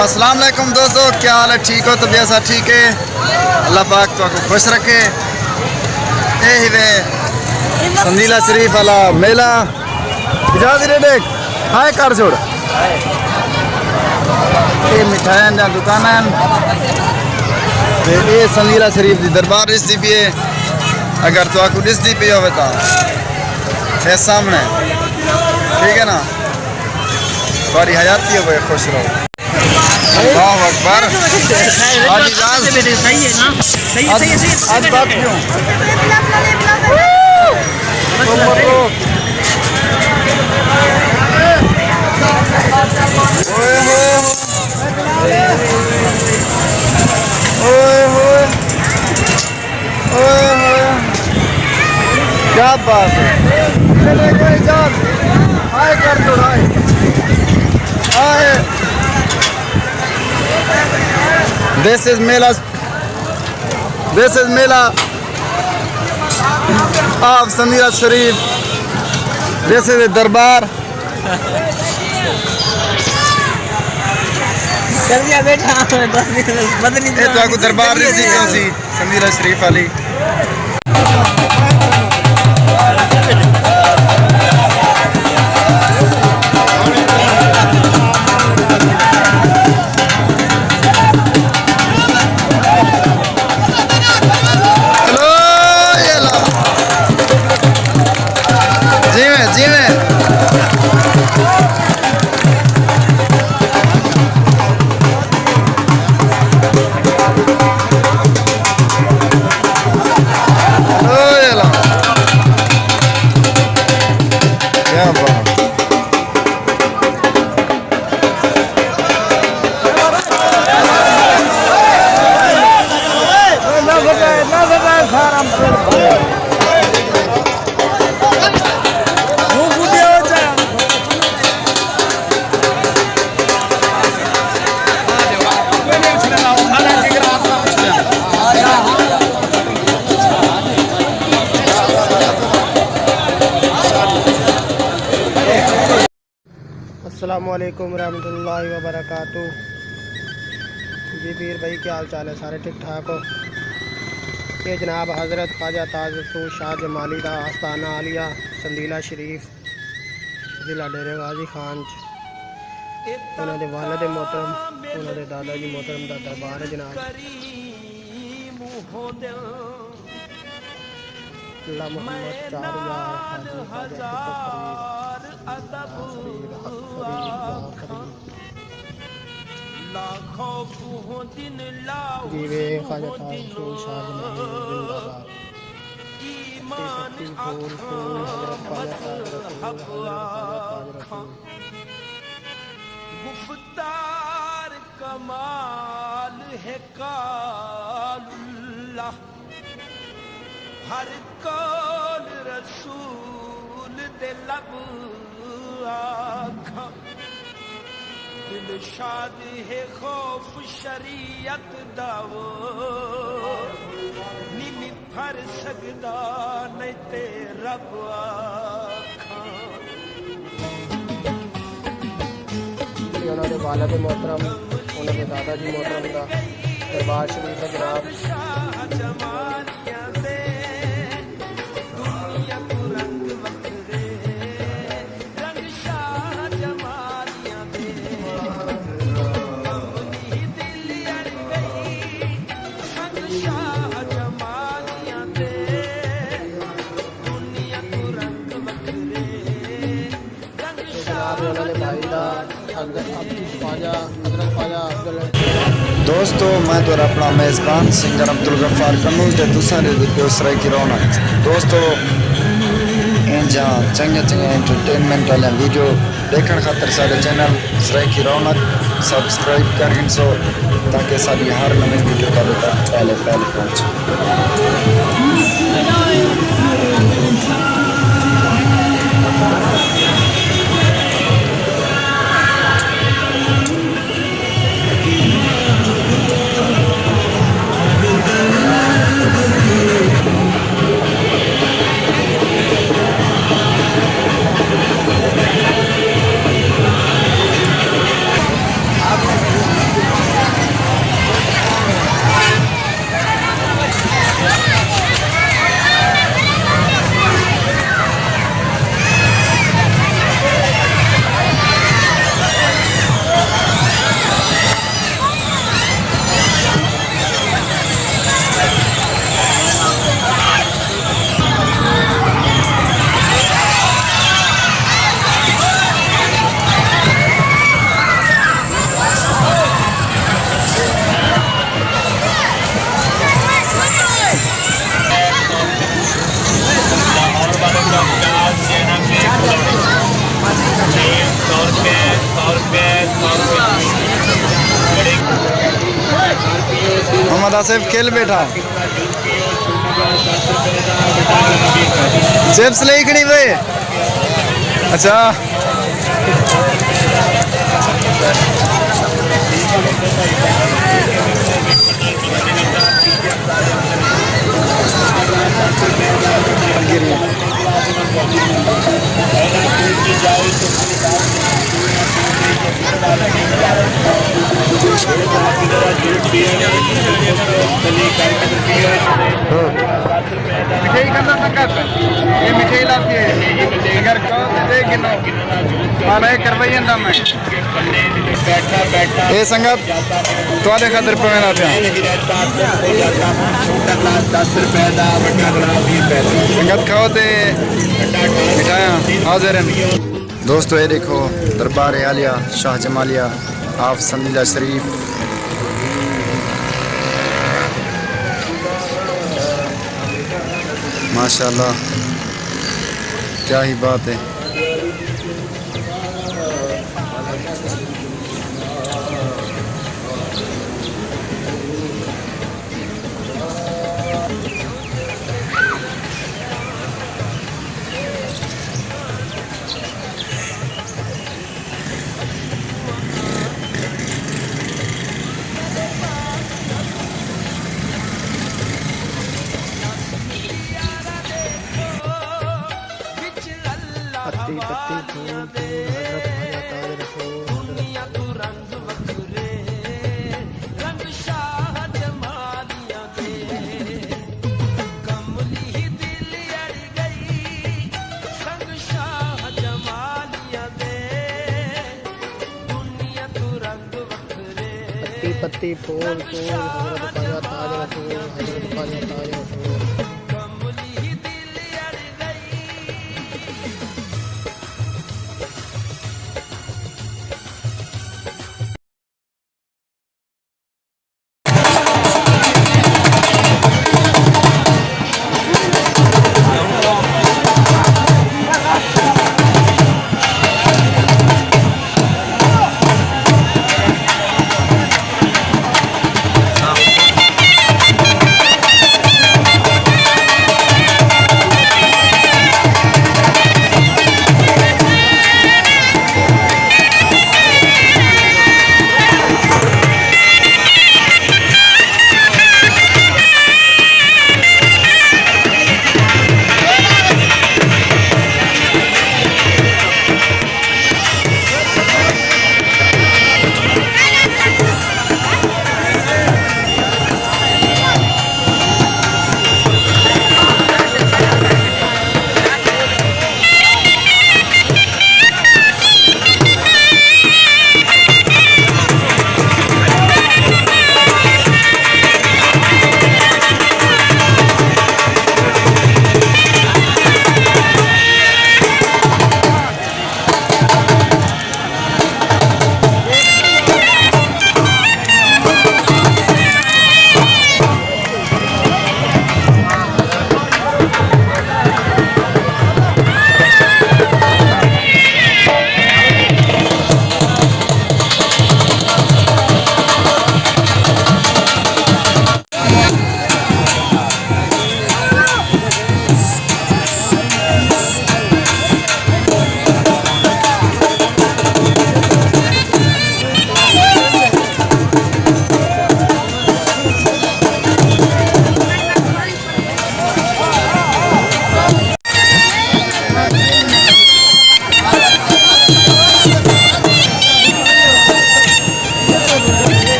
अस्सलाम वालेकुम दोस्तों, क्या हाल है? ठीक हो? तबीयत सा ठीक है? अल्लाह पाक तो आपको खुश रखे। ये ही वे संदीला शरीफ वाला मेला इजाज़ रेडे हाय कर छोड़ ये मिठाइयां दा दुकान है। ये संदीला शरीफ की दरबार दिसती पी है। अगर तो आपको दिसती पी हो तो ये सामने, ठीक है ना? तुम्हारी हयाती हो गई, खुश रहो। अल्लाहु अकबर। आज बात क्यों? क्या बात है? हाय कर दो हाय हाय। This is Mela of Sanila Sharif. This is the Darbar. बेटा ये तो आपको दरबार दी क्यों सी संदीला शरीफ वाली। अस्सलामुअलैकुम रहमतुल्लाहि व बरकातुहू। जी पीर भाई, क्या हाल चाल है? सारे ठीक ठाक हो? ये जनाब हज़रत ख्वाजा ताज़ुल शाह जमाली का आस्थाना आलिया संदीला शरीफ जिला डेरे गाजी खान उन्होंने वालिद मोहतरम उन्होंने दादा जी मोहतरम का दरबार है जनाब। अल्लाह मोहम्मद 4000 जीवे ख्वाजा ताज़ुल शाह जमाली जिंदाबाद। गुफ्तार कमाल है कालुल्लाह, हर कौल रसूल दे लब आखा। दिल शाद है खौफ शरीयत दावो, निमी फर सकदा नहीं ते रब आखा। उन्होंने वालिद मोहतरम उन्होंने दादा जी मोहतरम का दरबार शरीफ है जनाब। दोस्तों, मैं तो अपना मेज़बान सिंगर अब्दुल गफ्फार कन्नूल ते दूसरे दूसरे की रौनक। दोस्तों, जहाँ चंगे चंगे एंटरटेनमेंट वाले वीडियो देखने खातर सारे चैनल सराय की रौनक सब्सक्राइब करें सो ताकि सारी हर नई वीडियो का पहले पहुँचे। मोहम्मद आसिफ खेल बैठा जेब्स ले खड़ी वे अच्छा मिठाई करना सकत ये मिठाई लाती है अगर कहो तो दे गिनो माना करवाई ना मैं ये संगत तुम्हारे खातिर पवेना थे संगत खाओ ते मिठाइयाँ हाजिर हैं दोस्तों। ये देखो दरबार आलिया शाह जमालिया हाफ संदीला शरीफ माशाल्लाह क्या ही बात है। पत्ती पत्ती फूल फूल हजरत ख्वाजा ताज रसूल दुनिया तू रंग वखरे रंग शाह जमालिया दे कमली दिल अड़ गई संग शाह जमालिया दे दुनिया तू रंग वखरे पत्ती पत्ती फूल फूल हजरत ख्वाजा ताज रसूल हजरत ख्वाजा ताज रसूल।